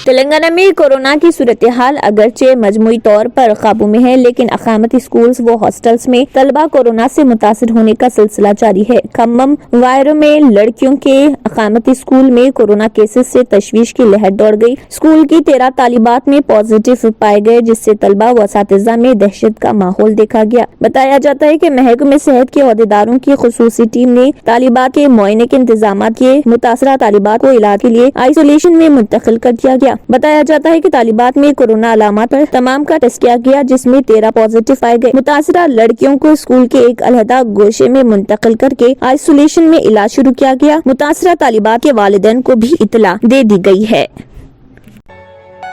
تلنگانہ میں کورونا کی صورتحال اگرچہ مجموعی طور پر قابو میں ہے، لیکن اقامتی اسکولز و ہاسٹلز میں طلبہ کورونا سے متاثر ہونے کا سلسلہ جاری ہے۔ کھمم وائرو میں لڑکیوں کے اقامتی اسکول میں کورونا کیسز سے تشویش کی لہر دوڑ گئی۔ اسکول کی 13 طالبات میں پازیٹیو پائے گئے، جس سے طلبہ و اساتذہ میں دہشت کا ماحول دیکھا گیا۔ بتایا جاتا ہے کہ محکمہ صحت کے عہدیداروں کی خصوصی ٹیم نے طالبات کے معائنے کے انتظامات کیے۔ متاثرہ طالبات کو علاج کے لیے آئسولیشن میں منتقل کر دیا گیا۔ بتایا جاتا ہے کہ طالبات میں کورونا علامات پر تمام کا ٹیسٹ کیا گیا، جس میں 13 پازیٹیو پائے گئے۔ متاثرہ لڑکیوں کو اسکول کے ایک علیحدہ گوشے میں منتقل کر کے آئسولیشن میں علاج شروع کیا گیا۔ متاثرہ طالبات کے والدین کو بھی اطلاع دے دی گئی ہے۔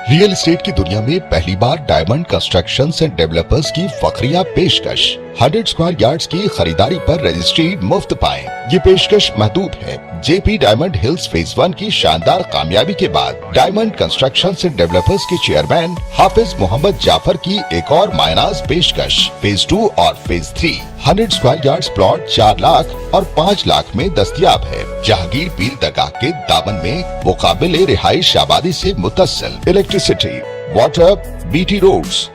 ریئل اسٹیٹ کی دنیا میں پہلی بار ڈائمنڈ کنسٹرکشنز اینڈ ڈیولپرز کی فخریہ پیشکش 100 اسکوائر یارڈز کی خریداری پر رجسٹری مفت پائیں۔ یہ پیشکش محدود ہے۔ جے پی ڈائمنڈ ہلز فیز 1 کی شاندار کامیابی کے بعد ڈائمنڈ کنسٹرکشنز اینڈ ڈیولپرز کے چیئرمین حافظ محمد جعفر کی ایک اور مایناز پیشکش فیز 2 اور phase 3 100 square yards plot 4 lakh اور 5 لاکھ میں دستیاب ہے۔ جہانگیر پیر درگاہ کے دامن میں مقابل رہائش آبادی سے متصل electricity, water, B T roads,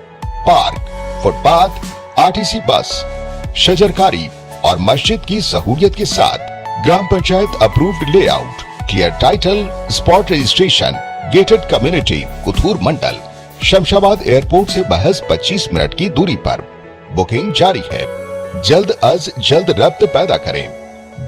park, footpath, RTC bus, شجرکاری اور مسجد کی سہولیت کے ساتھ گرام panchayat approved layout, clear title, spot registration, gated community, Kothur mandal, Shamshabad airport سے محض 25 منٹ کی دوری پر۔ بکنگ جاری ہے۔ جلد از جلد ربط پیدا کریں۔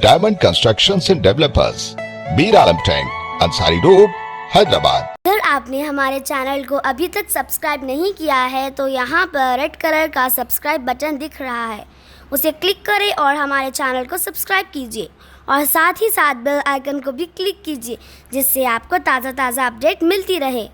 Diamond constructions and developers, Mir Alam tank, Ansari road, Hyderabad. اگر آپ نے ہمارے چینل کو ابھی تک سبسکرائب نہیں کیا ہے تو یہاں پر ریڈ کلر کا سبسکرائب بٹن دکھ رہا ہے، اسے کلک کریں اور ہمارے چینل کو سبسکرائب کیجیے اور ساتھ ہی ساتھ بیل آئیکن کو بھی کلک کیجیے، جس سے آپ کو تازہ اپڈیٹ ملتی رہے۔